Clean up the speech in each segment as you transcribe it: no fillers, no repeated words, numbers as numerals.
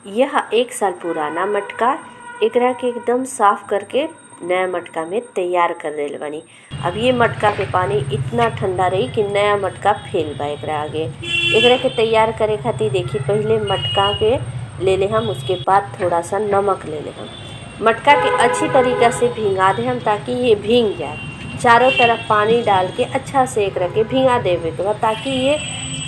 यह 1 साल पुराना मटका एकरा के एकदम साफ करके नया मटका में तैयार कर देले बानी। अब ये मटका के पानी इतना ठंडा रही कि नया मटका फेल बा एकरा आगे। एकरा के तैयार करे खातिर देखी पहले मटका के ले ले हम, उसके बाद थोड़ा सा नमक ले ले हम। मटका के अच्छी तरीक़ा से भिंगा दे हम ताकि ये भींग जाए। चारों तरफ पानी डाल के अच्छा से एकरा के भिंगा देवे के बा ताकि ये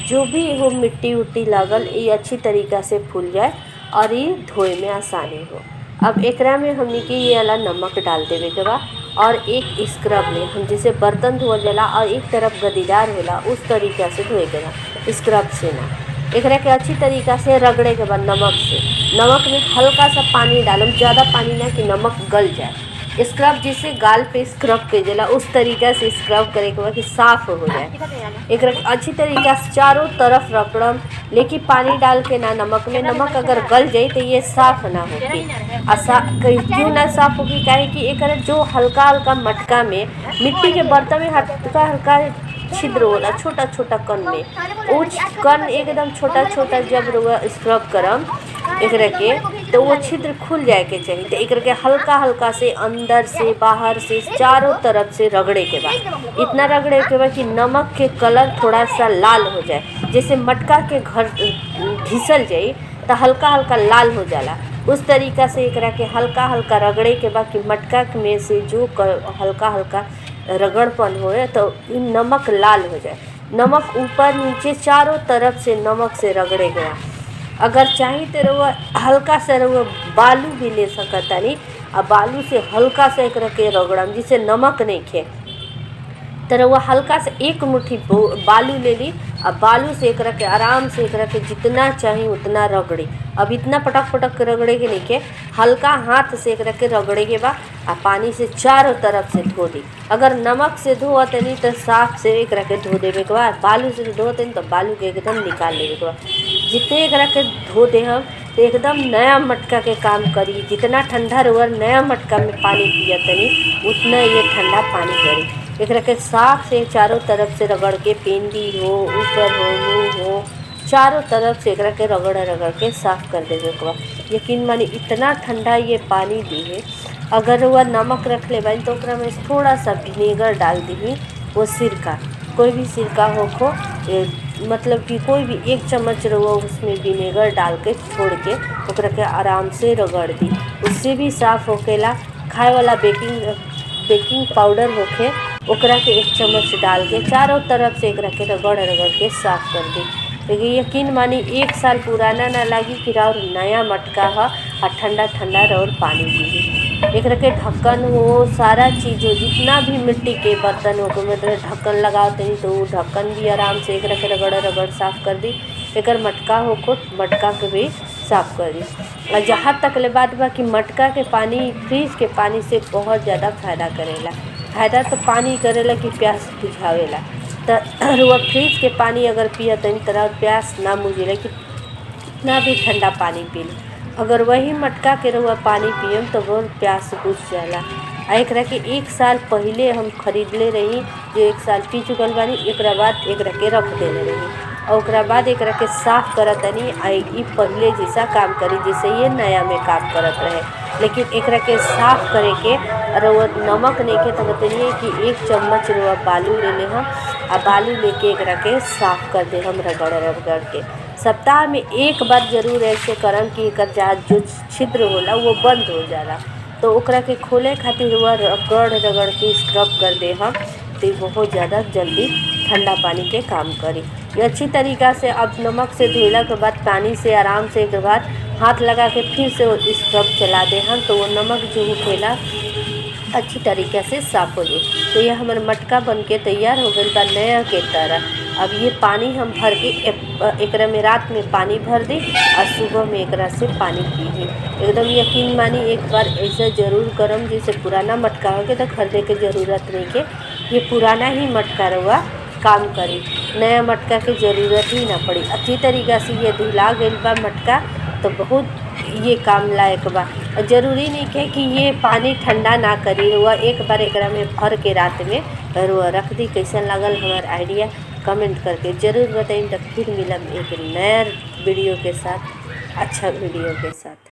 जो भी हो मिट्टी उट्टी लगल ये अच्छी तरीक़ा से फूल जाए और ये धोए में आसानी हो। अब एकरा में हमनी के ये वाला नमक डाल देवे के बा और एक स्क्रब में हम जैसे बर्तन धोल जाला और एक तरफ गदीदार होला उस तरीक़ा से धोए के बा, स्क्रब से ना। एकरा के अच्छी तरीक़ा से रगड़े के बाद नमक से, नमक में हल्का सा पानी डालम, ज़्यादा पानी ना कि नमक गल जाए। स्क्रब जिसे गाल पे स्क्रब के जाला उस तरीक़ा से स्क्रब करे के बाद कि साफ़ हो जाए। एक अच्छी तरीक़ा से चारों तरफ रगड़म, लेकिन पानी डाल के ना नमक में, नमक अगर गल जाए तो ये साफ़ ना होगी। क्यों ना साफ़ होगी? काहे कि एक जो हल्का हल्का मटका में मिट्टी के बर्तन में हल्का हल्का छिद्र होला छोटा छोटा कण में, वो कण एकदम छोटा छोटा जब स्क्रब करम एकरा के तो वो छिद्र खुल जाए के चाहिए। तो एकरा के हल्का हल्का से अंदर से बाहर से चारों तरफ से रगड़े के बाद, इतना रगड़े के बाद कि नमक के कलर थोड़ा सा लाल हो जाए। जैसे मटका के घर घिसल जाए तो हल्का हल्का लाल हो जाला, उस तरीक़ा से एकरा के हल्का हल्का रगड़े के बाद कि मटका में से जो हल्का हल्का रगड़पन होए तो नमक लाल हो जाए। नमक ऊपर नीचे चारों तरफ से नमक से रगड़े गया। अगर चाही तो रउआ हल्का से रउआ बालू भी ले सकतानी और बालू से हल्का से एकरा के रगड़म जिसे नमक नहीं खे तो रउआ हल्का से एक मुट्ठी बालू ले ली और बालू से एकरा के आराम से एकरा के जितना चाहिए उतना रगड़ी। अब इतना पटक पटक के रगड़े के नहीं के, हल्का हाथ से एकरा के रगड़े के बा आ पानी से चारों तरफ से धो दी। अगर नमक से धोतनी तो साफ से एकरा के धो देवे के बा, बालू से धोतनी तो बालू के एकदम निकाल लेवे के बा। जितने एकरा के धो दे हम तो एकदम नया मटका के काम करी। जितना ठंडा रहुआ नया मटका में पानी पियतनी उतना ये ठंडा पानी करी। एकरा के साफ से चारों तरफ से रगड़ के, पेंदी हो ऊपर हो मुँह हो चारों तरफ से एकरा के रगड़ रगड़ के साफ़ कर देवे के बा। यकीन मानी इतना ठंडा ये पानी दी है। अगर वह नमक रख ले बानी तो ओकरा में थोड़ा सा विनेगर डाल दी, वो सिरका कोई भी सिरका हो मतलब कि कोई भी 1 चम्मच रहुआ उसमें विनेगर डाल के छोड़ के ओकरा के आराम से रगड़ दी, उससे भी साफ़ होकेला। खाए वाला बेकिंग पाउडर होके ओकरा के 1 चम्मच डाल के चारों तरफ से एकरा के रगड़ रगड़ के साफ़ कर दी। लेकिन यकीन मानी 1 साल पुराना ना लगी कि और नया मटका है और ठंडा ठंडा और पानी पी। एकरा के ढक्कन हो सारा चीज़ हो, जितना भी मिट्टी के बर्तन हो मतलब ढक्कन लगाओ तनी तो वो ढक्कन भी आराम से एकरा के रगड़ रगड़ साफ़ कर दी। एकर मटका हो को मटका के भी साफ़ कर दी। और जहाँ तक ले बात बा कि मटका के पानी फ्रिज के पानी से बहुत ज़्यादा फ़ायदा करेला। फ़ायदा तो पानी करेला कि प्यास बुझावेला। तो वह फ्रिज के पानी अगर पिया तनी तरह प्यास ना बुझेला कि ना भी ठंडा पानी पी ली। अगर वही मटका के रहुआ पानी पियम तो बहुत प्यास बुझ जाला। एकरा के 1 साल पहले हम खरीदले रही, जो 1 साल पी चुकल बानी। एकरा बाद एकरा के रख देले रही और ओकरा बाद एकरा के साफ़ करतनी ई पहले जैसा काम करी जैसे ये नया में काम करत रहे। लेकिन एकरा के साफ़ करे के रउआ नमक नहीं के तो बताइए कि 1 चम्मच रउआ बालू ले ले हम और बालू लेके एकरा के साफ़ कर दे हम रगड़ रगड़ के। सप्ताह में 1 बार जरूर ऐसे करम कि एकर जो छिद्र होला वो बंद हो जाला। तो ओकरा के खोले खातिर रउआ रगड़ रगड़ के स्क्रब कर दे हम तो बहुत ज़्यादा जल्दी ठंडा पानी के काम करी। ये अच्छी तरीक़ा से अब नमक से धोला के बाद पानी से आराम से एक बार हाथ लगा के फिर से वो स्क्रब चला दे हम तो वो नमक जो उठेला अच्छी तरीक़े से साफ़ हो जाए। तो ये हमारा मटका बनके तैयार हो गई बा नया के तरह। अब ये पानी हम भर के एकरा में रात में पानी भर दी और सुबह में एकरा से पानी पी। एकदम यकीन मानी एक बार ऐसा ज़रूर करम जैसे पुराना मटका हो के तो खरीदे के ज़रूरत नहीं के, ये पुराना ही मटका रहुआ काम करी, नया मटका के ज़रूरत ही ना पड़ी। अच्छी तरीक़ा से ये धुला गइल बा मटका तो बहुत ये काम लायक बा। ज़रूरी नहीं है कि ये पानी ठंडा ना करी। रउआ एक बार एकरा में भर के रात में रउआ रख दी। कैसन लागल हमार आइडिया कमेंट करके ज़रूर बताइए। तब फिर मिलब एक नया वीडियो के साथ। अच्छा वीडियो के साथ।